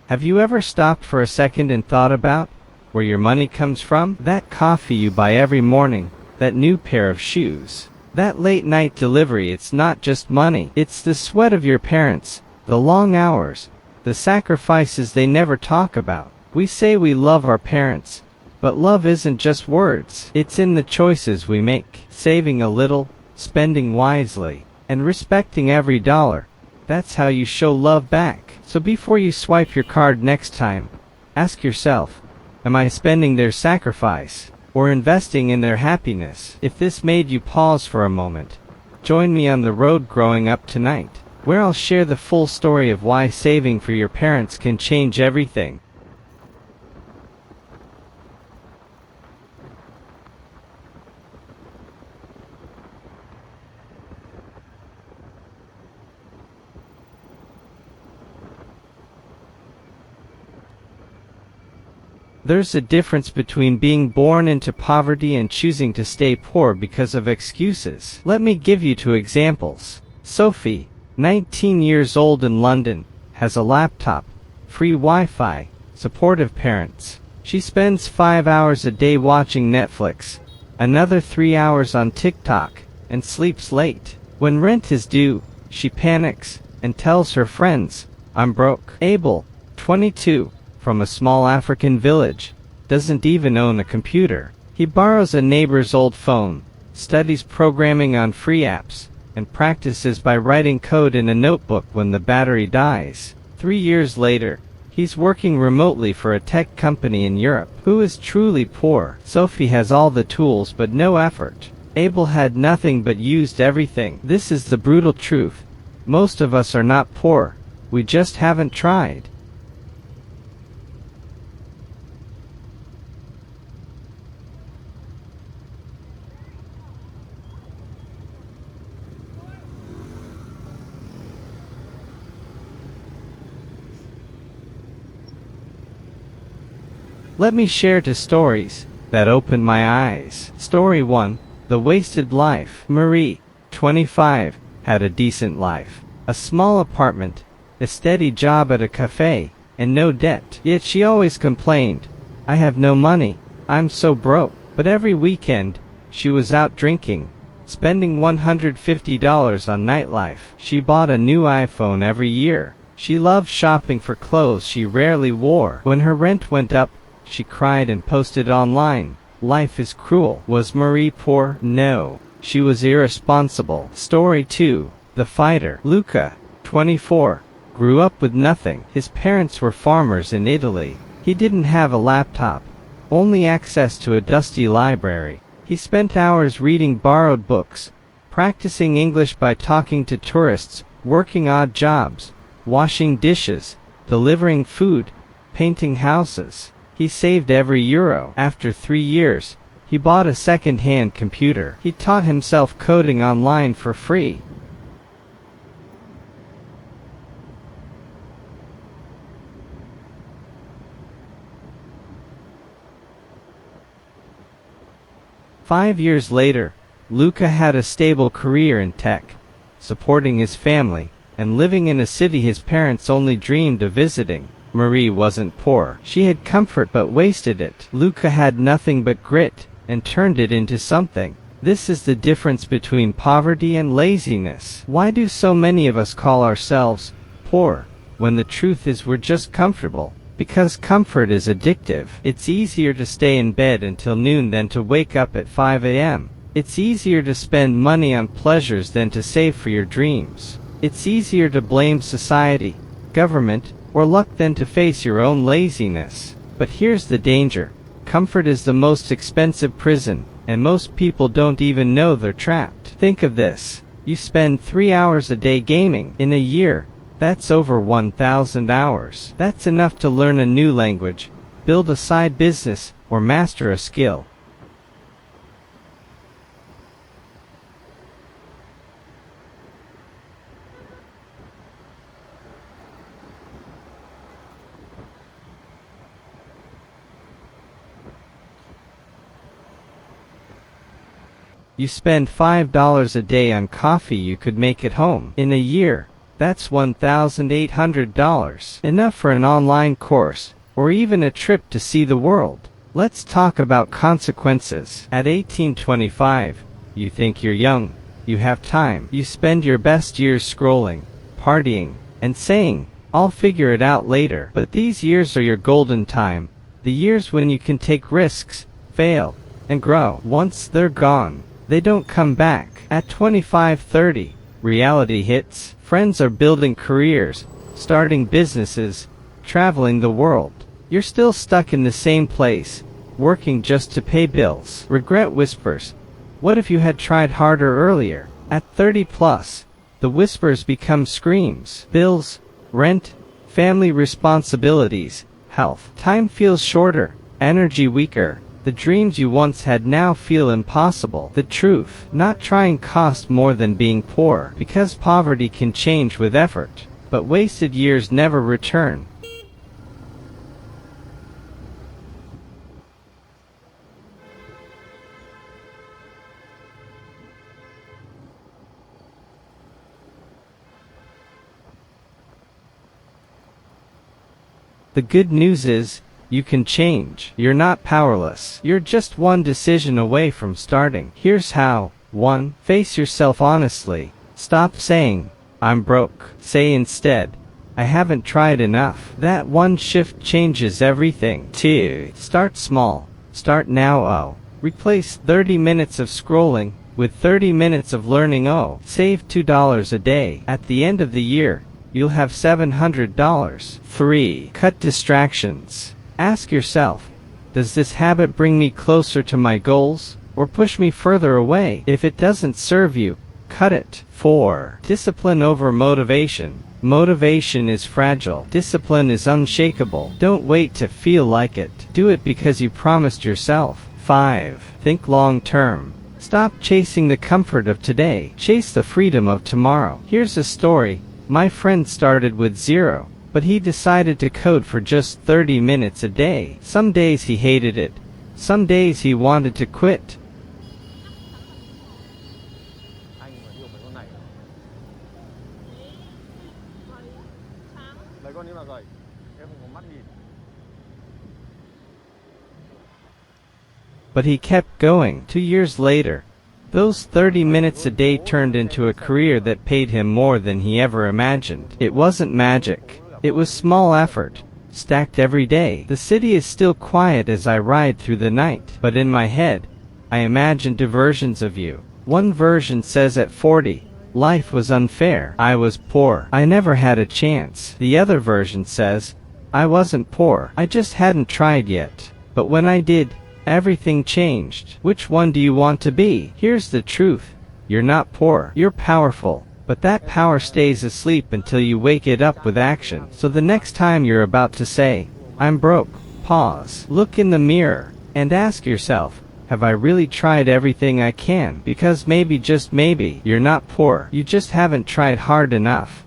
Have you ever stopped for a second and thought about where your money comes from? That coffee you buy every morning, that new pair of shoes, that late night delivery. It's not just money. It's the sweat of your parents, the long hours, the sacrifices they never talk about. We say we love our parents, but love isn't just words. It's in the choices we make, saving a little, spending wisely, and respecting every dollar. That's how you show love back. So before you swipe your card next time, ask yourself, am I spending their sacrifice or investing in their happiness? If this made you pause for a moment, join me on the road growing up tonight, where I'll share the full story of why saving for your parents can change everything. There's a difference between being born into poverty and choosing to stay poor because of excuses. Let me give you two examples. Sophie, 19 years old in London, has a laptop, free Wi-Fi, supportive parents. She spends 5 hours a day watching Netflix, another 3 hours on TikTok, and sleeps late. When rent is due, she panics and tells her friends, "I'm broke." Abel, 22, from a small African village, doesn't even own a computer. He borrows a neighbor's old phone, studies programming on free apps, and practices by writing code in a notebook when the battery dies. 3 years later, he's working remotely for a tech company in Europe. Who is truly poor? Sophie has all the tools but no effort. Abel had nothing but used everything. This is the brutal truth. Most of us are not poor. We just haven't tried. Let me share two stories that opened my eyes. Story 1, The Wasted Life. Marie, 25, had a decent life. A small apartment, a steady job at a cafe, and no debt. Yet she always complained, "I have no money, I'm so broke." But every weekend, she was out drinking, spending $150 on nightlife. She bought a new iPhone every year. She loved shopping for clothes she rarely wore. When her rent went up, she cried and posted online, "Life is cruel." Was Marie poor? No. She was irresponsible. Story 2, The Fighter. Luca, 24, grew up with nothing. His parents were farmers in Italy. He didn't have a laptop, only access to a dusty library. He spent hours reading borrowed books, practicing English by talking to tourists, working odd jobs, washing dishes, delivering food, painting houses. He saved every euro. After 3 years, he bought a second-hand computer. He taught himself coding online for free. Five years later, Luca had a stable career in tech, supporting his family, and living in a city his parents only dreamed of visiting. Marie wasn't poor. She had comfort but wasted it. Luca had nothing but grit, and turned it into something. This is the difference between poverty and laziness. Why do so many of us call ourselves poor, when the truth is we're just comfortable? Because comfort is addictive. It's easier to stay in bed until noon than to wake up at 5 a.m. It's easier to spend money on pleasures than to save for your dreams. It's easier to blame society, government, or luck than to face your own laziness. But here's the danger. Comfort is the most expensive prison, and most people don't even know they're trapped. Think of this. You spend 3 hours a day gaming. In a year, that's over 1,000 hours. That's enough to learn a new language, build a side business, or master a skill. You spend $5 a day on coffee you could make at home. In a year, That's $1,800. Enough for an online course, or even a trip to see the world. Let's talk about consequences. At 18-25, you think you're young, you have time, you spend your best years scrolling, partying, and saying, I'll figure it out later. But these years are your golden time, the years when you can take risks, fail, and grow. Once they're gone, they don't come back. At 25-30, reality hits. Friends are building careers, starting businesses, traveling the world. You're still stuck in the same place, working just to pay bills. Regret whispers. What if you had tried harder earlier? At 30 plus, the whispers become screams. Bills, rent, family responsibilities, health. Time feels shorter, energy weaker. The dreams you once had now feel impossible. The truth, not trying costs more than being poor, because poverty can change with effort, but wasted years never return. The good news is, you can change. You're not powerless. You're just one decision away from starting. Here's how. 1. Face yourself honestly. Stop saying, I'm broke. Say instead, I haven't tried enough. That one shift changes everything. 2. Start small. Start now. Replace 30 minutes of scrolling with 30 minutes of learning. Save $2 a day. At the end of the year, you'll have $700. 3. Cut distractions. Ask yourself, does this habit bring me closer to my goals, or push me further away? If it doesn't serve you, cut it. 4. Discipline over motivation. Motivation is fragile. Discipline is unshakable. Don't wait to feel like it. Do it because you promised yourself. 5. Think long term. Stop chasing the comfort of today. Chase the freedom of tomorrow. Here's a story. My friend started with zero, but he decided to code for just 30 minutes a day. Some days he hated it. Some days he wanted to quit. But he kept going. 2 years later, those 30 minutes a day turned into a career that paid him more than he ever imagined. It wasn't magic. It was small effort, stacked every day. The city is still quiet as I ride through the night, but in my head, I imagine two versions of you. One version says at 40, life was unfair. I was poor. I never had a chance. The other version says, I wasn't poor. I just hadn't tried yet. But when I did, everything changed. Which one do you want to be? Here's the truth. You're not poor. You're powerful. But that power stays asleep until you wake it up with action. So the next time you're about to say, I'm broke, pause, look in the mirror, and ask yourself, have I really tried everything I can? Because maybe, just maybe, you're not poor. You just haven't tried hard enough.